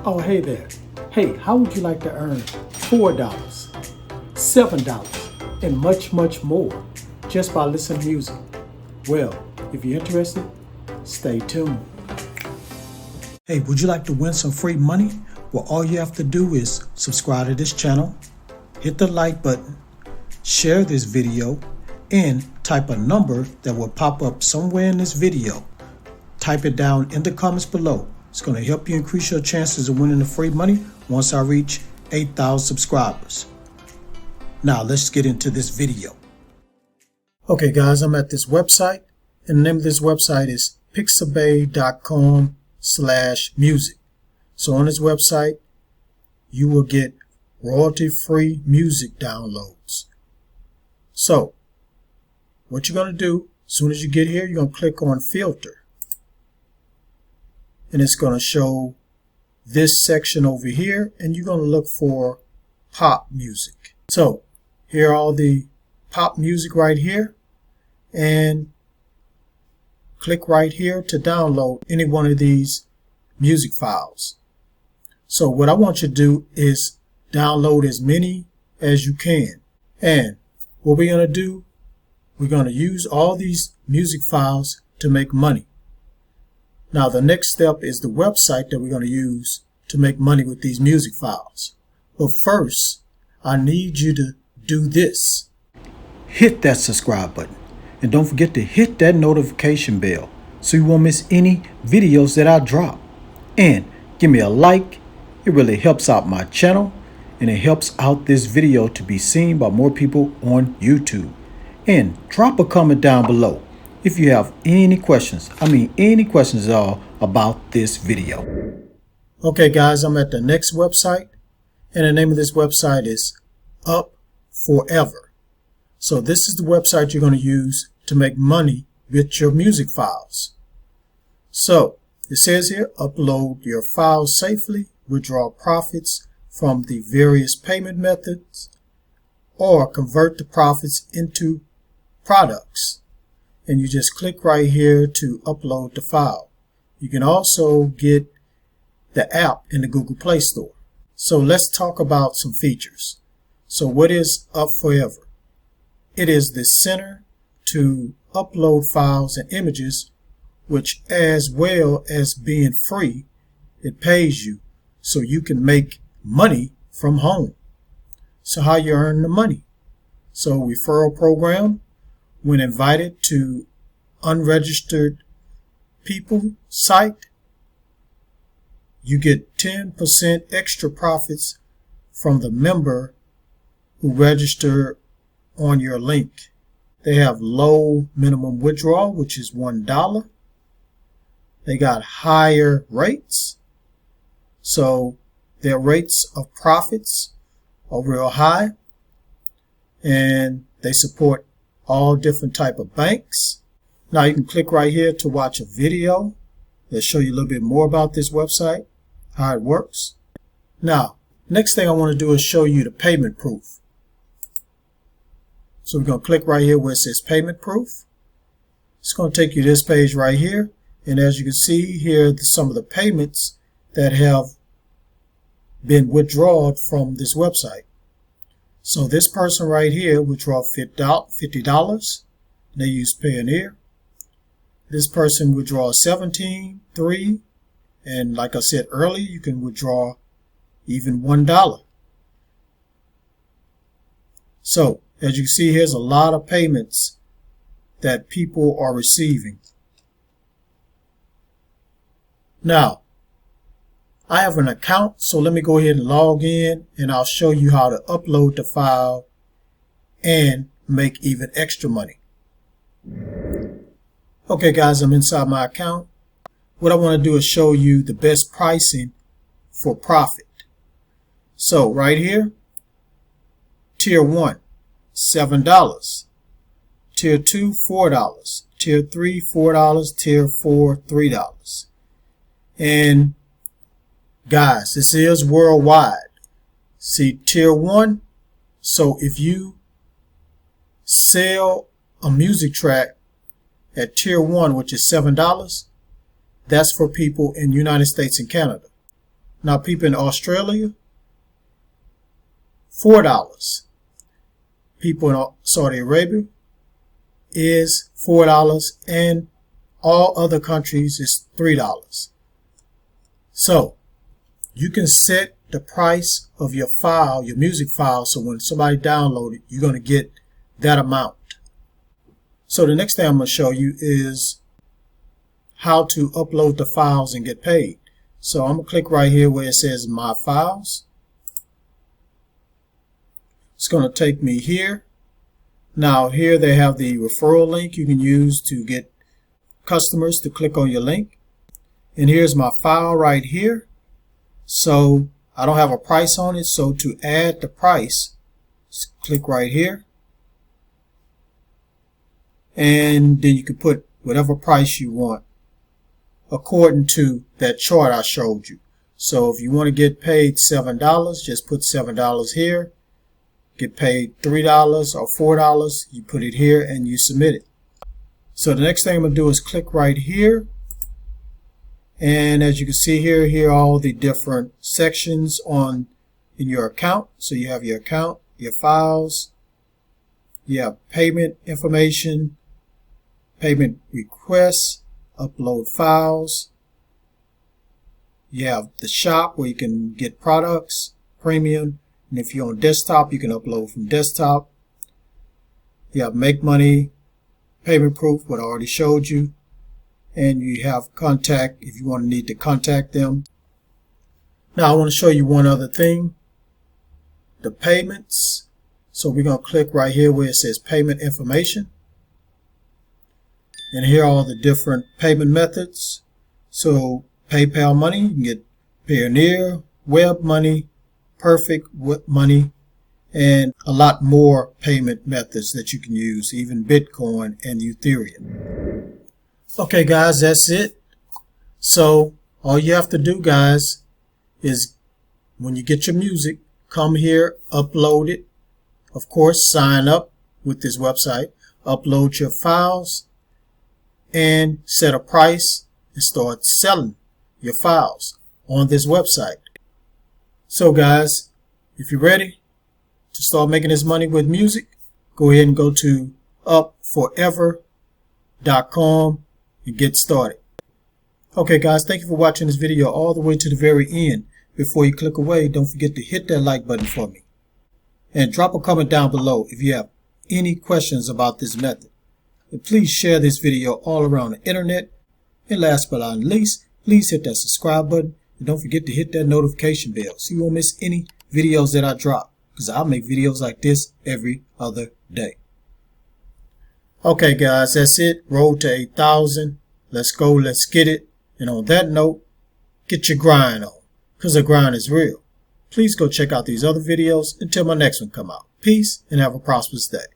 Oh, hey there. Hey, how would you like to earn $4, $7, and much, much more just by listening to music? Well, if you're interested, stay tuned. Hey, would you like to win some free money? Well, all you have to do is subscribe to this channel, hit the like button, share this video, and type a number that will pop up somewhere in this video. Type it down in the comments below. It's going to help you increase your chances of winning the free money once I reach 8,000 subscribers. Now let's get into this video. Okay guys, I'm at this website, and the name of this website is pixabay.com/music. So on this website, you will get royalty-free music downloads. So what you're going to do, as soon as you get here, you're going to click on filter. And it's going to show this section over here, and you're going to look for pop music. So here are all the pop music right here, and click right here to download any one of these music files. So what I want you to do is download as many as you can. And what we're going to do, we're going to use all these music files to make money. Now the next step is the website that we're going to use to make money with these music files. But first, I need you to do this. Hit that subscribe button, and don't forget to hit that notification bell so you won't miss any videos that I drop. And give me a like. It really helps out my channel, and it helps out this video to be seen by more people on YouTube. And drop a comment down below if you have any questions. Any questions at all about this video. Okay guys, I'm at the next website, and the name of this website is Up Forever. So this is the website you're going to use to make money with your music files. So it says here, upload your files safely, withdraw profits from the various payment methods, or convert the profits into products. And you just click right here to upload the file. You can also get the app in the Google Play Store. So let's talk about some features. So what is Up Forever? It is the center to upload files and images, which, as well as being free, it pays you so you can make money from home. So how you earn the money? So referral program. When invited to unregistered people site, you get 10% extra profits from the member who register on your link. They have low minimum withdrawal, which is $1. They got higher rates, so their rates of profits are real high, and they support all different type of banks. Now you can click right here to watch a video that show you a little bit more about this website, how it works. Now, next thing I want to do is show you the payment proof. So we're going to click right here where it says payment proof. It's going to take you to this page right here, and as you can see here are some of the payments that have been withdrawn from this website. So this person right here withdrew $50. They use Payoneer. This person withdrew $17.03, and like I said earlier, you can withdraw even $1. So as you can see, here's a lot of payments that people are receiving. Now, I have an account, so let me go ahead and log in, and I'll show you how to upload the file and make even extra money. Okay guys, I'm inside my account. What I want to do is show you the best pricing for profit. So right here, tier 1, $7. Tier 2, $4. Tier 3, $4. Tier 4, $3. And guys, this is worldwide. See, tier 1, so if you sell a music track at tier 1, which is $7, that's for people in the United States and Canada. Now people in Australia, $4. People in Saudi Arabia is $4, and all other countries is $3. So you can set the price of your file, your music file, so when somebody downloads it, you're going to get that amount. So the next thing I'm going to show you is how to upload the files and get paid. So I'm going to click right here where it says My Files. It's going to take me here. Now here they have the referral link you can use to get customers to click on your link. And here's my file right here. So I don't have a price on it, so to add the price, just click right here. And then you can put whatever price you want according to that chart I showed you. So if you want to get paid $7, just put $7 here. Get paid $3 or $4, you put it here and you submit it. So the next thing I'm going to do is click right here. And as you can see here are all the different sections in your account. So you have your account, your files, you have payment information, payment requests, upload files. You have the shop where you can get products, premium. And if you're on desktop, you can upload from desktop. You have make money, payment proof, what I already showed you. And you have contact if you need to contact them. Now I want to show you one other thing. The payments. So we're going to click right here where it says payment information. And here are all the different payment methods. So PayPal money, you can get Payoneer, Web money, Perfect money, and a lot more payment methods that you can use, even Bitcoin and Ethereum. Okay guys, that's it. So all you have to do, guys, is when you get your music, come here, upload it. Of course, sign up with this website, upload your files, and set a price and start selling your files on this website. So guys, if you're ready to start making this money with music, go ahead and go to upforever.com and get started. Okay guys, thank you for watching this video all the way to the very end. Before you click away, don't forget to hit that like button for me. And drop a comment down below if you have any questions about this method. And please share this video all around the internet. And last but not least, please hit that subscribe button. And don't forget to hit that notification bell so you won't miss any videos that I drop, because I'll make videos like this every other day. Okay guys, that's it. Road to 8,000. Let's go. Let's get it. And on that note, get your grind on, because the grind is real. Please go check out these other videos until my next one come out. Peace and have a prosperous day.